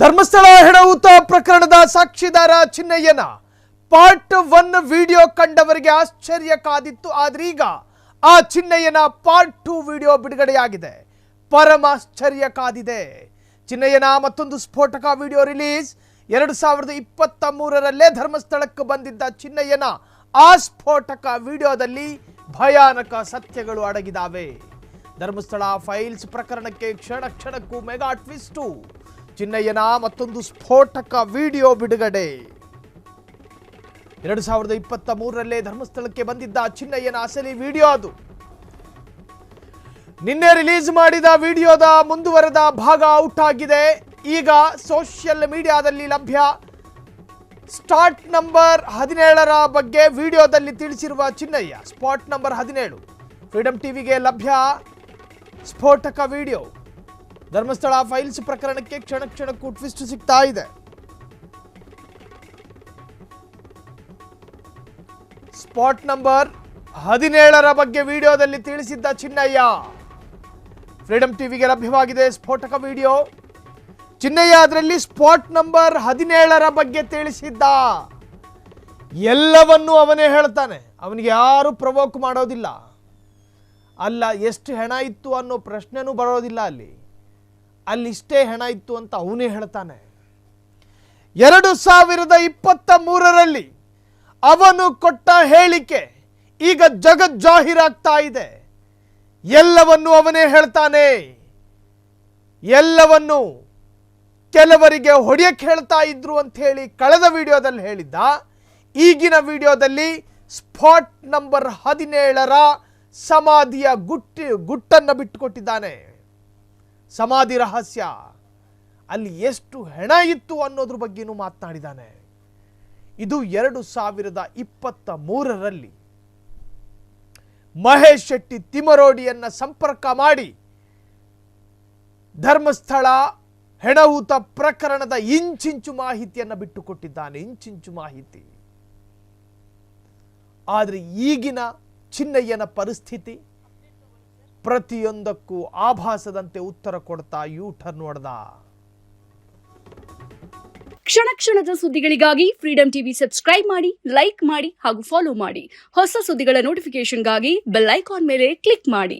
ಧರ್ಮಸ್ಥಳ ಹೆಣಊತ ಪ್ರಕರಣದ ಸಾಕ್ಷಿದಾರ ಚಿನ್ನಯ್ಯನ part 1 video ಕಂಡವರಿಗೆ ಆಶ್ಚರ್ಯ ಕಾದಿತ್ತು. ಆದರೆ ಈಗ ಆ ಚಿನ್ನಯ್ಯನ ಪಾರ್ಟ್ 2 ವಿಡಿಯೋ ಬಿಡುಗಡೆಯಾಗಿದೆ. ಪರಮಾಶ್ಚರ್ಯ ಕಾದಿದೆ. ಚಿನ್ನಯ್ಯನ ಮತ್ತೊಂದು ಸ್ಫೋಟಕ ವಿಡಿಯೋ ರಿಲೀಸ್. 2023ರಲ್ಲೇ ಧರ್ಮಸ್ಥಳಕ್ಕೆ ಬಂದಿದ್ದ ಚಿನ್ನಯ್ಯನ ಆ ಸ್ಫೋಟಕ ವಿಡಿಯೋದಲ್ಲಿ ಭಯಾನಕ ಸತ್ಯಗಳು ಅಡಗಿದಾವೆ. ಧರ್ಮಸ್ಥಳ ಫೈಲ್ಸ್ ಪ್ರಕರಣಕ್ಕೆ ಕ್ಷಣ ಕ್ಷಣಕ್ಕೂ ಮೆಗಾ ಟ್ವಿಸ್ಟು. ಚಿನ್ನಯ್ಯನ ಮತ್ತೊಂದು ಸ್ಫೋಟಕ ವಿಡಿಯೋ ಬಿಡುಗಡೆ. 2023ರಲ್ಲೇ ಧರ್ಮಸ್ಥಳಕ್ಕೆ ಬಂದಿದ್ದ ಚಿನ್ನಯ್ಯನ ಅಸಲಿ ವಿಡಿಯೋ ಅದು. ನಿನ್ನೆ ರಿಲೀಸ್ ಮಾಡಿದ ವಿಡಿಯೋದ ಮುಂದುವರೆದ ಭಾಗ ಔಟ್ ಆಗಿದೆ. ಈಗ ಸೋಷಿಯಲ್ ಮೀಡಿಯಾದಲ್ಲಿ ಲಭ್ಯ. ಸ್ಟಾರ್ಟ್ ನಂಬರ್ 17ರ ಬಗ್ಗೆ ವಿಡಿಯೋದಲ್ಲಿ ತಿಳಿಸಿರುವ ಚಿನ್ನಯ್ಯ. ಸ್ಪಾಟ್ ನಂಬರ್ 17 ಫ್ರೀಡಂ ಟಿವಿಗೆ ಲಭ್ಯ ಸ್ಫೋಟಕ ವಿಡಿಯೋ. ಧರ್ಮಸ್ಥಳ ಫೈಲ್ಸ್ ಪ್ರಕರಣಕ್ಕೆ ಕ್ಷಣ ಕ್ಷಣಕ್ಕೂ ಟ್ವಿಸ್ಟ್ ಸಿಗ್ತಾ ಇದೆ. ಸ್ಪಾಟ್ ನಂಬರ್ 17ರ ಬಗ್ಗೆ ವಿಡಿಯೋದಲ್ಲಿ ತಿಳಿಸಿದ್ದ ಚಿನ್ನಯ್ಯ. ಫ್ರೀಡಂ ಟಿವಿಗೆ ಲಭ್ಯವಾಗಿದೆ ಸ್ಫೋಟಕ ವಿಡಿಯೋ. ಚಿನ್ನಯ್ಯ ಅದರಲ್ಲಿ ಸ್ಪಾಟ್ ನಂಬರ್ 17ರ ಬಗ್ಗೆ ತಿಳಿಸಿದ್ದ. ಎಲ್ಲವನ್ನೂ ಅವನೇ ಹೇಳ್ತಾನೆ. ಅವನಿಗೆ ಯಾರು ಪ್ರವೋಕ್ ಮಾಡೋದಿಲ್ಲ. ಅಲ್ಲ ಎಷ್ಟು ಹೆಣ ಇತ್ತು ಅನ್ನೋ ಪ್ರಶ್ನೆನೂ ಬರೋದಿಲ್ಲ. ಅಲ್ಲಿಷ್ಟೇ ಹೆಣ ಇತ್ತು ಅಂತ ಅವನೇ ಹೇಳ್ತಾನೆ. 2023ರಲ್ಲಿ ಅವನು ಕೊಟ್ಟ ಹೇಳಿಕೆ ಈಗ ಜಗಜ್ಜಾಹೀರಾಗ್ತಾ ಇದೆ. ಎಲ್ಲವನ್ನೂ ಅವನೇ ಹೇಳ್ತಾನೆ. ಎಲ್ಲವನ್ನೂ ಕೆಲವರಿಗೆ ಹೊಡೆಯಕ್ಕೆ ಹೇಳ್ತಾ ಇದ್ರು ಅಂತ ಹೇಳಿ ಕಳೆದ ವಿಡಿಯೋದಲ್ಲಿ ಹೇಳಿದ್ದ. ಈಗಿನ ವಿಡಿಯೋದಲ್ಲಿ ಸ್ಪಾಟ್ ನಂಬರ್ 17ರ ಸಮಾಧಿಯ ಗುಟ್ಟನ್ನು ಬಿಟ್ಟುಕೊಟ್ಟಿದ್ದಾನೆ. ಸಮಾಧಿ ರಹಸ್ಯ, ಅಲ್ಲಿ ಎಷ್ಟು ಹೆಣ ಇತ್ತು ಅನ್ನೋದ್ರ ಬಗ್ಗೆನೂ ಮಾತನಾಡಿದ್ದಾನೆ. ಇದು 2023ರಲ್ಲಿ ಮಹೇಶ್ ಶೆಟ್ಟಿ ತಿಮರೋಡಿಯನ್ನ ಸಂಪರ್ಕ ಮಾಡಿ ಧರ್ಮಸ್ಥಳ ಹೆಣಊತ ಪ್ರಕರಣದ ಇಂಚಿಂಚು ಮಾಹಿತಿಯನ್ನು ಬಿಟ್ಟುಕೊಟ್ಟಿದ್ದಾನೆ. ಇಂಚಿಂಚು ಮಾಹಿತಿ. ಆದರೆ ಈಗಿನ ಚಿನ್ನಯ್ಯನ ಪರಿಸ್ಥಿತಿ ಪ್ರತಿಯೊಂದಕ್ಕೂ ಆಭಾಸದಂತೆ ಉತ್ತರ ಕೊಡ್ತಾ ಯೂ-ಟರ್ನ್ ಹೊಡೆದ. ಕ್ಷಣ ಕ್ಷಣದ ಸುದ್ದಿಗಳಿಗಾಗಿ ಫ್ರೀಡಂ ಟಿವಿ ಸಬ್ಸ್ಕ್ರೈಬ್ ಮಾಡಿ, ಲೈಕ್ ಮಾಡಿ ಹಾಗೂ ಫಾಲೋ ಮಾಡಿ. ಹೊಸ ಸುದ್ದಿಗಳ ನೋಟಿಫಿಕೇಶನ್ಗಾಗಿ ಬೆಲ್ ಐಕಾನ್ ಮೇಲೆ ಕ್ಲಿಕ್ ಮಾಡಿ.